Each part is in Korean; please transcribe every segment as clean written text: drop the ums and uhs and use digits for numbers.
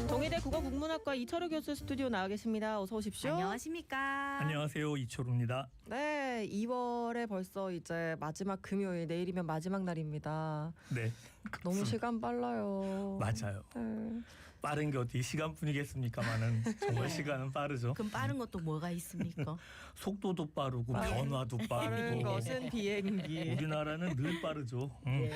동의대 국어국문학과 이철우 교수 스튜디오 나와 계십니다. 어서 오십시오. 안녕하십니까. 안녕하세요. 이철우입니다. 네, 2월에 벌써 이제 마지막 금요일, 내일이면 마지막 날입니다. 네. 너무 시간 빨라요. 맞아요. 네. 빠른 게 어디 시간뿐이겠습니까마는 정말 시간은 빠르죠. 그럼 빠른 것도 뭐가 있습니까? 속도도 빠르고 변화도 빠른 빠르고 것은 비행기. 우리나라는 늘 빠르죠. 예.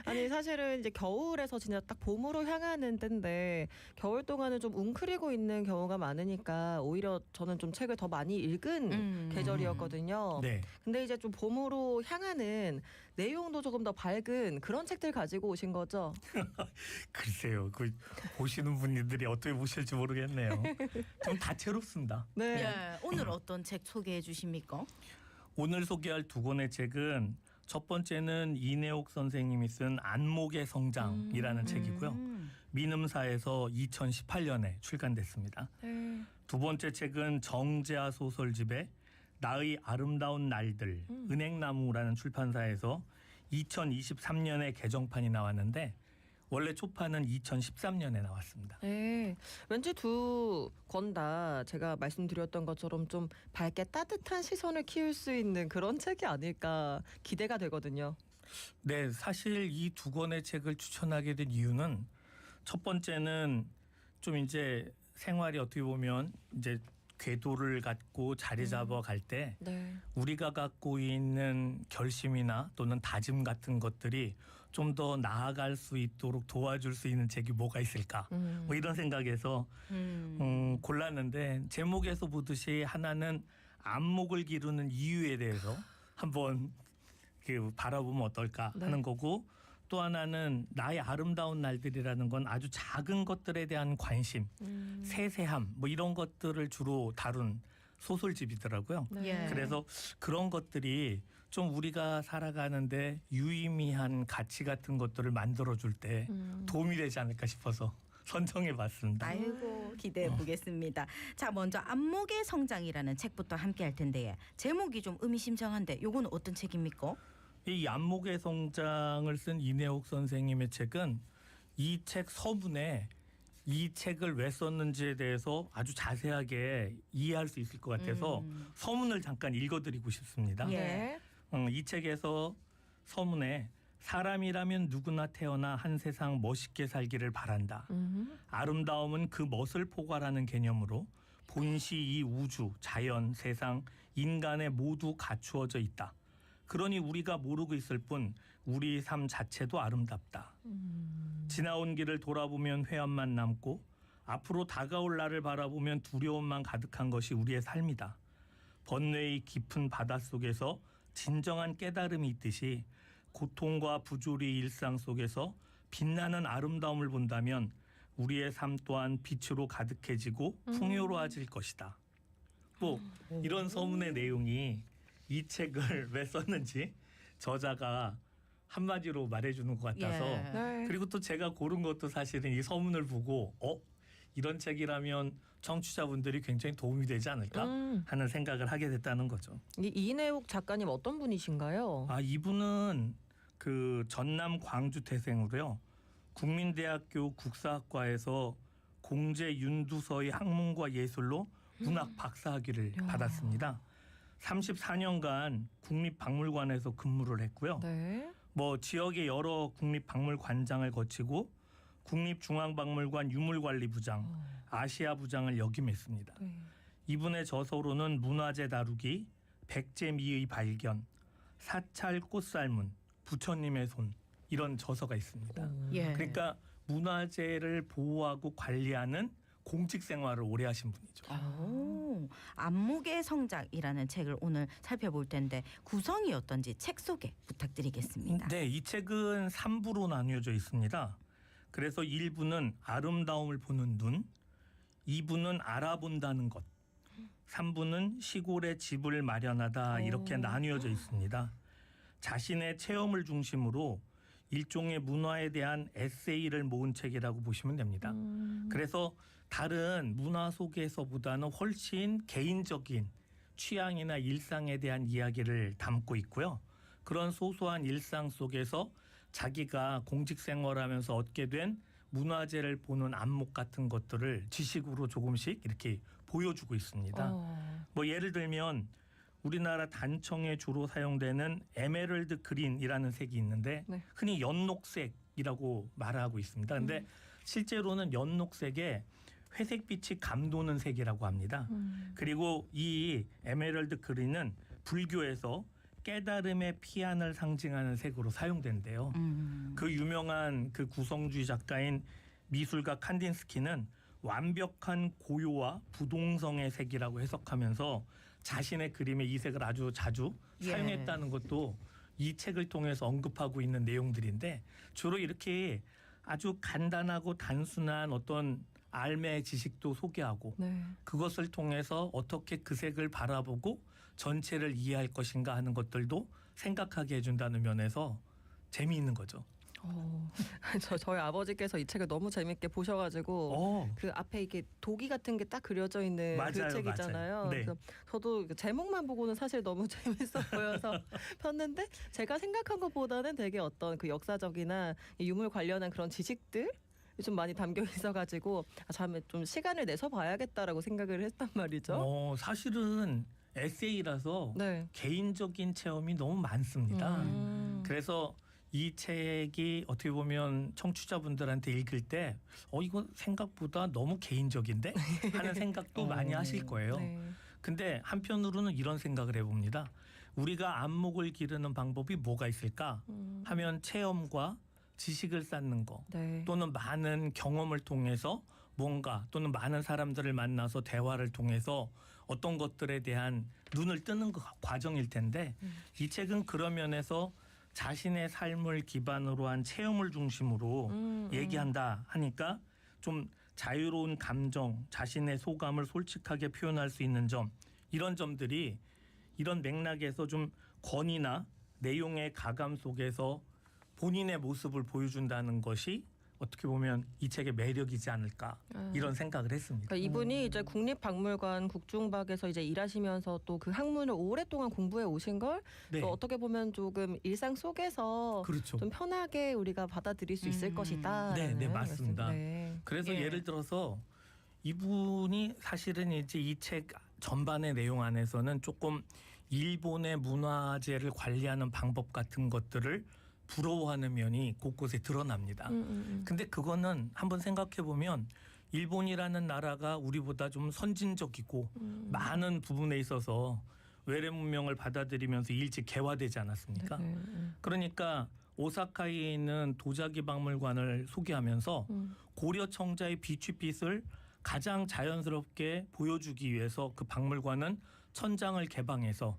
아니 사실은 이제 겨울에서 진짜 딱 봄으로 향하는 때인데 겨울 동안은 좀 웅크리고 있는 경우가 많으니까 오히려 저는 좀 책을 더 많이 읽은 계절이었거든요. 네. 근데 이제 좀 봄으로 향하는 내용도 조금 더 밝은 그런 책들 가지고 오신 거죠? 글쎄요. 그 보시는 분들이 어떻게 보실지 모르겠네요. 좀 다채롭습니다. 네. 예. 오늘 어떤 책 소개해 주십니까? 오늘 소개할 두 권의 책은 첫 번째는 이내옥 선생님이 쓴 안목의 성장이라는 책이고요. 민음사에서 2018년에 출간됐습니다. 네. 두 번째 책은 정재하 소설집의 나의 아름다운 날들 은행나무라는 출판사에서 2023년에 개정판이 나왔는데 원래 초판은 2013년에 나왔습니다. 네, 왠지 두 권 다 제가 말씀드렸던 것처럼 좀 밝게 따뜻한 시선을 키울 수 있는 그런 책이 아닐까 기대가 되거든요. 네, 사실 이 두 권의 책을 추천하게 된 이유는 첫 번째는 좀 이제 생활이 어떻게 보면 이제 궤도를 갖고 자리 잡아 갈 때 네. 우리가 갖고 있는 결심이나 또는 다짐 같은 것들이 좀 더 나아갈 수 있도록 도와줄 수 있는 책이 뭐가 있을까 뭐 이런 생각에서 골랐는데 제목에서 보듯이 하나는 안목을 기르는 이유에 대해서 한번 바라보면 어떨까 하는 거고 또 하나는 나의 아름다운 날들이라는 건 아주 작은 것들에 대한 관심, 세세함 뭐 이런 것들을 주로 다룬 소설집이더라고요. 네. 예. 그래서 그런 것들이 좀 우리가 살아가는데 유의미한 가치 같은 것들을 만들어줄 때 도움이 되지 않을까 싶어서 선정해봤습니다. 아이고 기대해 보겠습니다. 자, 먼저 안목의 성장이라는 책부터 함께 할 텐데 제목이 좀 의미심장한데 요거는 어떤 책입니까? 이 안목의 성장을 쓴 이내옥 선생님의 책은 이 책 서문에 이 책을 왜 썼는지에 대해서 아주 자세하게 이해할 수 있을 것 같아서 서문을 잠깐 읽어드리고 싶습니다. 예. 이 책에서 서문에 사람이라면 누구나 태어나 한 세상 멋있게 살기를 바란다. 아름다움은 그 멋을 포괄하는 개념으로 본시 이 우주, 자연, 세상, 인간에 모두 갖추어져 있다. 그러니 우리가 모르고 있을 뿐 우리 삶 자체도 아름답다. 지나온 길을 돌아보면 회한만 남고 앞으로 다가올 날을 바라보면 두려움만 가득한 것이 우리의 삶이다. 번뇌의 깊은 바닷속에서 진정한 깨달음이 있듯이 고통과 부조리의 일상 속에서 빛나는 아름다움을 본다면 우리의 삶 또한 빛으로 가득해지고 풍요로워질 것이다. 뭐 이런 서문의 내용이 이 책을 왜 썼는지 저자가 한마디로 말해주는 것 같아서 예. 네. 그리고 또 제가 고른 것도 사실은 이 서문을 보고 이런 책이라면 청취자분들이 굉장히 도움이 되지 않을까 하는 생각을 하게 됐다는 거죠. 이 이내옥 작가님 어떤 분이신가요? 이분은 그 전남 광주 태생으로요. 국민대학교 국사학과에서 공제 윤두서의 학문과 예술로 문학 박사학위를 받았습니다. 34년간 국립박물관에서 근무를 했고요. 네. 뭐 지역의 여러 국립박물관장을 거치고 국립중앙박물관 유물관리부장, 아시아부장을 역임했습니다. 네. 이분의 저서로는 문화재 다루기, 백제미의 발견, 사찰 꽃살문, 부처님의 손 이런 저서가 있습니다. 예. 그러니까 문화재를 보호하고 관리하는 공직 생활을 오래 하신 분이죠. 오, 안목의 성장이라는 책을 오늘 살펴볼 텐데 구성이 어떤지 책 소개 부탁드리겠습니다. 네, 이 책은 3부로 나뉘어져 있습니다. 그래서 1부는 아름다움을 보는 눈, 2부는 알아본다는 것, 3부는 시골에 집을 마련하다 이렇게 나뉘어져 있습니다. 자신의 체험을 중심으로 일종의 문화에 대한 에세이를 모은 책이라고 보시면 됩니다. 그래서 다른 문화 속에서보다는 훨씬 개인적인 취향이나 일상에 대한 이야기를 담고 있고요. 그런 소소한 일상 속에서 자기가 공직 생활하면서 얻게 된 문화재를 보는 안목 같은 것들을 지식으로 조금씩 이렇게 보여주고 있습니다. 뭐 예를 들면 우리나라 단청에 주로 사용되는 에메랄드 그린이라는 색이 있는데 네. 흔히 연녹색이라고 말하고 있습니다. 근데 실제로는 연녹색에 회색빛이 감도는 색이라고 합니다. 그리고 이 에메랄드 그린은 불교에서 깨달음의 피안을 상징하는 색으로 사용된대요. 그 유명한 그 구성주의 작가인 미술가 칸딘스키는 완벽한 고요와 부동성의 색이라고 해석하면서 자신의 그림에 이 색을 아주 자주 예. 사용했다는 것도 이 책을 통해서 언급하고 있는 내용들인데 주로 이렇게 아주 간단하고 단순한 어떤 알매 지식도 소개하고 네. 그것을 통해서 어떻게 그 색을 바라보고 전체를 이해할 것인가 하는 것들도 생각하게 해준다는 면에서 재미있는 거죠. 저희 아버지께서 이 책을 너무 재밌게 보셔가지고 그 앞에 이게 도기 같은 게 딱 그려져 있는 그 맞아요, 책이잖아요. 맞아요. 네. 그래서 저도 그 제목만 보고는 사실 너무 재밌어 보여서 폈는데 제가 생각한 것보다는 되게 어떤 그 역사적이나 이 유물 관련한 그런 지식들 좀 많이 담겨 있어가지고 다음에 좀 시간을 내서 봐야겠다라고 생각을 했단 말이죠. 사실은 에세이라서 네. 개인적인 체험이 너무 많습니다. 그래서 이 책이 어떻게 보면 청취자분들한테 읽을 때 이거 생각보다 너무 개인적인데 하는 생각도 많이 하실 거예요. 네. 근데 한편으로는 이런 생각을 해봅니다. 우리가 안목을 기르는 방법이 뭐가 있을까 하면 체험과 지식을 쌓는 거 네. 또는 많은 경험을 통해서 뭔가 또는 많은 사람들을 만나서 대화를 통해서 어떤 것들에 대한 눈을 뜨는 과정일 텐데 이 책은 그런 면에서 자신의 삶을 기반으로 한 체험을 중심으로 얘기한다 하니까 좀 자유로운 감정, 자신의 소감을 솔직하게 표현할 수 있는 점 이런 점들이 이런 맥락에서 좀 권위나 내용의 가감 속에서 본인의 모습을 보여준다는 것이 어떻게 보면 이 책의 매력이지 않을까 이런 생각을 했습니다. 그러니까 이분이 이제 국립박물관 국중박에서 이제 일하시면서 또 그 학문을 오랫동안 공부해 오신 걸 네. 또 어떻게 보면 조금 일상 속에서 그렇죠. 좀 편하게 우리가 받아들일 수 있을 것이다. 네, 맞습니다. 네. 그래서 예. 예를 들어서 이분이 사실은 이제 이 책 전반의 내용 안에서는 조금 일본의 문화재를 관리하는 방법 같은 것들을 부러워하는 면이 곳곳에 드러납니다. 근데 그거는 한번 생각해 보면 일본이라는 나라가 우리보다 좀 선진적이고 많은 부분에 있어서 외래 문명을 받아들이면서 일찍 개화되지 않았습니까? 그러니까 오사카에 있는 도자기 박물관을 소개하면서 고려 청자의 비취빛을 가장 자연스럽게 보여주기 위해서 그 박물관은 천장을 개방해서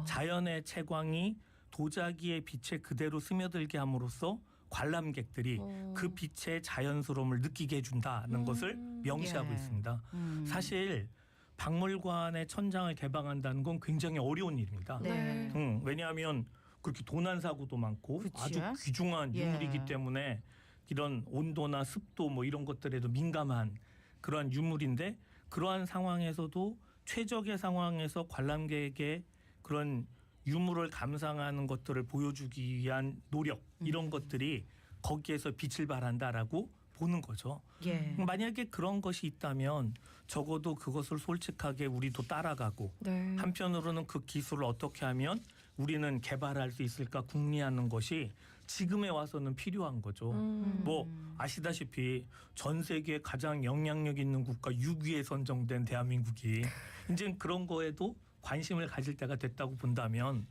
자연의 채광이 도자기의 빛에 그대로 스며들게 함으로써 관람객들이 그 빛의 자연스러움을 느끼게 해준다는 것을 명시하고 예. 있습니다. 사실 박물관의 천장을 개방한다는 건 굉장히 어려운 일입니다. 네. 왜냐하면 그렇게 도난 사고도 많고 그치? 아주 귀중한 예. 유물이기 때문에 이런 온도나 습도 뭐 이런 것들에도 민감한 그러한 유물인데 그러한 상황에서도 최적의 상황에서 관람객에게 그런 유물을 감상하는 것들을 보여주기 위한 노력 이런 것들이 거기에서 빛을 발한다라고 보는 거죠. 예. 만약에 그런 것이 있다면 적어도 그것을 솔직하게 우리도 따라가고 네. 한편으로는 그 기술을 어떻게 하면 우리는 개발할 수 있을까 궁리하는 것이 지금에 와서는 필요한 거죠. 뭐 아시다시피 전 세계 가장 영향력 있는 국가 6위에 선정된 대한민국이 이제 그런 거에도 관심을 가질 때가 됐다고 본다면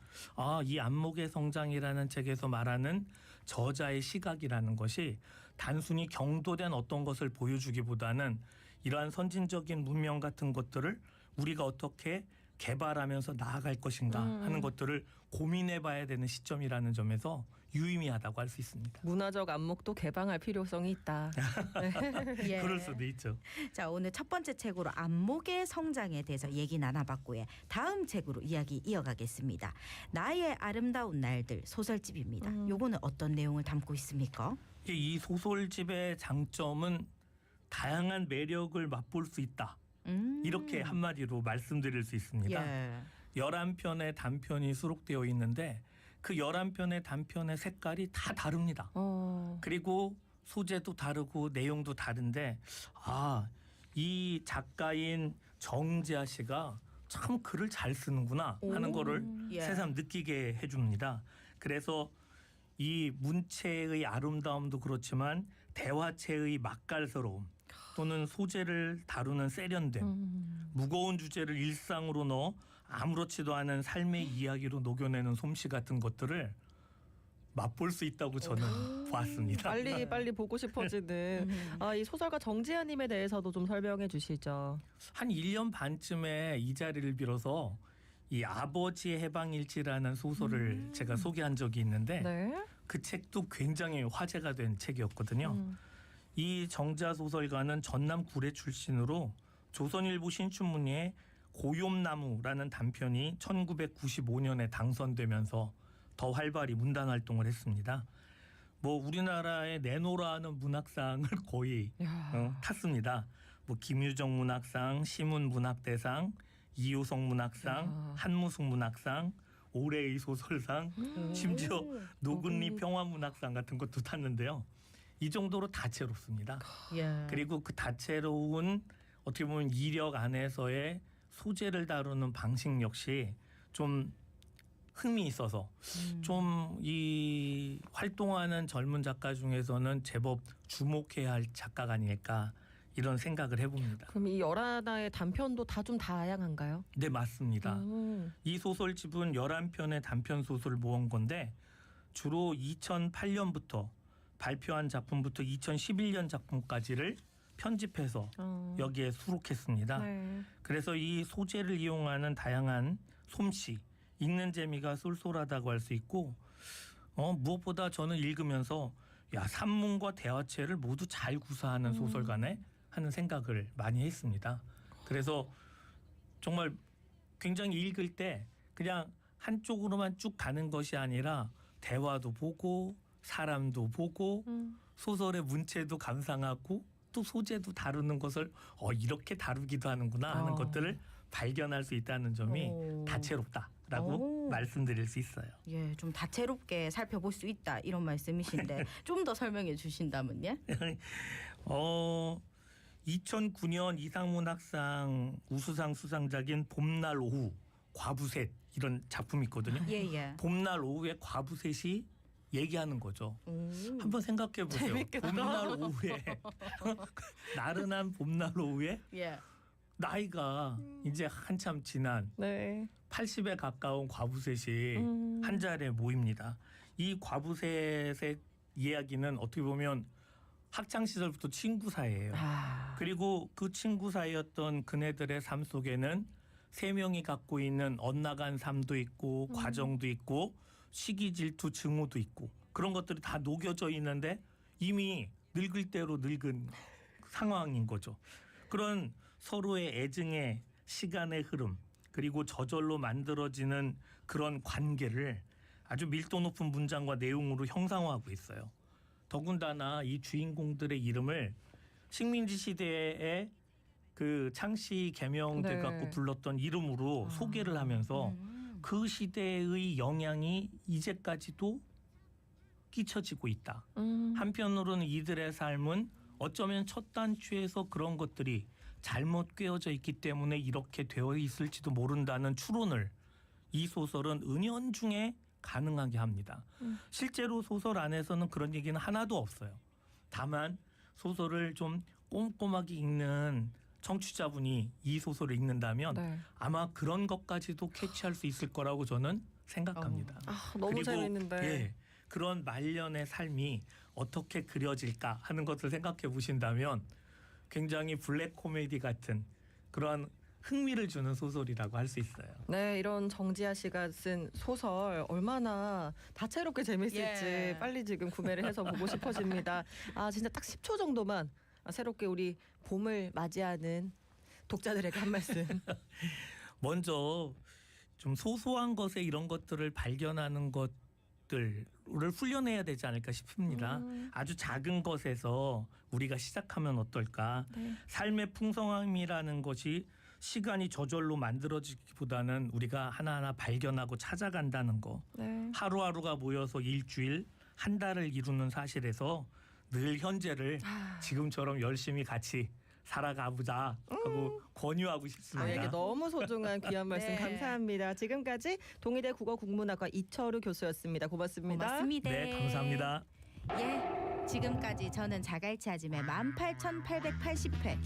이 안목의 성장이라는 책에서 말하는 저자의 시각이라는 것이 단순히 경도된 어떤 것을 보여주기보다는 이러한 선진적인 문명 같은 것들을 우리가 어떻게 개발하면서 나아갈 것인가 하는 것들을 고민해 봐야 되는 시점이라는 점에서 유의미하다고 할 수 있습니다. 문화적 안목도 개방할 필요성이 있다. 예. 그럴 수도 있죠. 자, 오늘 첫 번째 책으로 안목의 성장에 대해서 얘기 나눠봤고요. 다음 책으로 이야기 이어가겠습니다. 나의 아름다운 날들 소설집입니다. 요거는 어떤 내용을 담고 있습니까? 이 소설집의 장점은 다양한 매력을 맛볼 수 있다. 이렇게 한마디로 말씀드릴 수 있습니다. 예. 11편의 단편이 수록되어 있는데 그 11편의 단편의 색깔이 다 다릅니다. 그리고 소재도 다르고 내용도 다른데 이 작가인 정지아 씨가 참 글을 잘 쓰는구나 하는 거를 예. 새삼 느끼게 해줍니다. 그래서 이 문체의 아름다움도 그렇지만 대화체의 맛깔스러움 또는 소재를 다루는 세련됨, 무거운 주제를 일상으로 넣어 아무렇지도 않은 삶의 이야기로 녹여내는 솜씨 같은 것들을 맛볼 수 있다고 저는 보았습니다. 빨리 보고 싶어지는 이 소설가 정지아님에 대해서도 좀 설명해 주시죠. 한 1년 반쯤에 이 자리를 빌어서 이 아버지의 해방일지라는 소설을 제가 소개한 적이 있는데 네. 그 책도 굉장히 화제가 된 책이었거든요. 이 정자 소설가는 전남 구례 출신으로 조선일보 신춘문예에 고욤나무라는 단편이 1995년에 당선되면서 더 활발히 문단 활동을 했습니다. 뭐 우리나라에 내노라하는 문학상을 거의 탔습니다. 뭐 김유정 문학상, 시문 문학대상, 이효성 문학상, 한무숙 문학상, 올해의 소설상, 심지어 노근리 평화문학상 같은 것도 탔는데요. 이 정도로 다채롭습니다. 예. 그리고 그 다채로운 어떻게 보면 이력 안에서의 소재를 다루는 방식 역시 좀 흠이 있어서 좀 이 활동하는 젊은 작가 중에서는 제법 주목해야 할 작가가 아닐까 이런 생각을 해봅니다. 그럼 이 11하나의 단편도 다 좀 다양한가요? 네, 맞습니다. 이 소설집은 11편의 단편 소설을 모은 건데 주로 2008년부터 발표한 작품부터 2011년 작품까지를 편집해서 여기에 수록했습니다. 네. 그래서 이 소재를 이용하는 다양한 솜씨, 읽는 재미가 쏠쏠하다고 할 수 있고 무엇보다 저는 읽으면서 산문과 대화체를 모두 잘 구사하는 소설가네 하는 생각을 많이 했습니다. 그래서 정말 굉장히 읽을 때 그냥 한쪽으로만 쭉 가는 것이 아니라 대화도 보고 사람도 보고 소설의 문체도 감상하고 또 소재도 다루는 것을 이렇게 다루기도 하는구나 하는 것들을 발견할 수 있다는 점이 다채롭다라고 말씀드릴 수 있어요. 예, 좀 다채롭게 살펴볼 수 있다 이런 말씀이신데 좀 더 설명해 주신다면요? 2009년 이상문학상 우수상 수상작인 봄날 오후 과부셋 이런 작품이 있거든요. 예. 봄날 오후에 과부셋이 얘기하는 거죠. 한번 생각해 보세요. 재밌겠다. 봄날 오후에 나른한 봄날 오후에 예. 나이가 이제 한참 지난 네. 80에 가까운 과부셋이 한 자리에 모입니다. 이 과부셋의 이야기는 어떻게 보면 학창 시절부터 친구 사이예요. 그리고 그 친구 사이였던 그네들의 삶 속에는 세 명이 갖고 있는 엇나간 삶도 있고 과정도 있고 시기 질투 증오도 있고 그런 것들이 다 녹여져 있는데 이미 늙을 대로 늙은 상황인 거죠. 그런 서로의 애증의 시간의 흐름 그리고 저절로 만들어지는 그런 관계를 아주 밀도 높은 문장과 내용으로 형상화하고 있어요. 더군다나 이 주인공들의 이름을 식민지 시대에 그 창씨 개명돼 갖고 불렀던 이름으로 소개를 하면서 그 시대의 영향이 이제까지도 끼쳐지고 있다. 한편으로는 이들의 삶은 어쩌면 첫 단추에서 그런 것들이 잘못 꿰어져 있기 때문에 이렇게 되어 있을지도 모른다는 추론을 이 소설은 은연중에 가능하게 합니다. 실제로 소설 안에서는 그런 얘기는 하나도 없어요. 다만 소설을 좀 꼼꼼하게 읽는 청취자분이 이 소설을 읽는다면 아마 그런 것까지도 캐치할 수 있을 거라고 저는 생각합니다. 너무 그리고, 재밌는데. 그런 말년의 삶이 어떻게 그려질까 하는 것을 생각해 보신다면 굉장히 블랙 코미디 같은 그러한 흥미를 주는 소설이라고 할 수 있어요. 네, 이런 정지아 씨가 쓴 소설 얼마나 다채롭게 재밌을지 빨리 지금 구매를 해서 보고 싶어집니다. 진짜 딱 10초 정도만 새롭게 우리 봄을 맞이하는 독자들에게 한 말씀. 먼저 좀 소소한 것에 이런 것들을 발견하는 것들을 훈련해야 되지 않을까 싶습니다. 아주 작은 것에서 우리가 시작하면 어떨까. 삶의 풍성함이라는 것이 시간이 저절로 만들어지기보다는 우리가 하나하나 발견하고 찾아간다는 거. 하루하루가 모여서 일주일, 한 달을 이루는 사실에서 늘 현재를 지금처럼 열심히 같이 살아가보자 하고 권유하고 싶습니다. 저에게 너무 소중한 귀한 말씀 네. 감사합니다. 지금까지 동의대 국어국문학과 이철우 교수였습니다. 고맙습니다. 고맙습니다. 네, 감사합니다. 예, 지금까지 저는 자갈치 아줌의 18,880회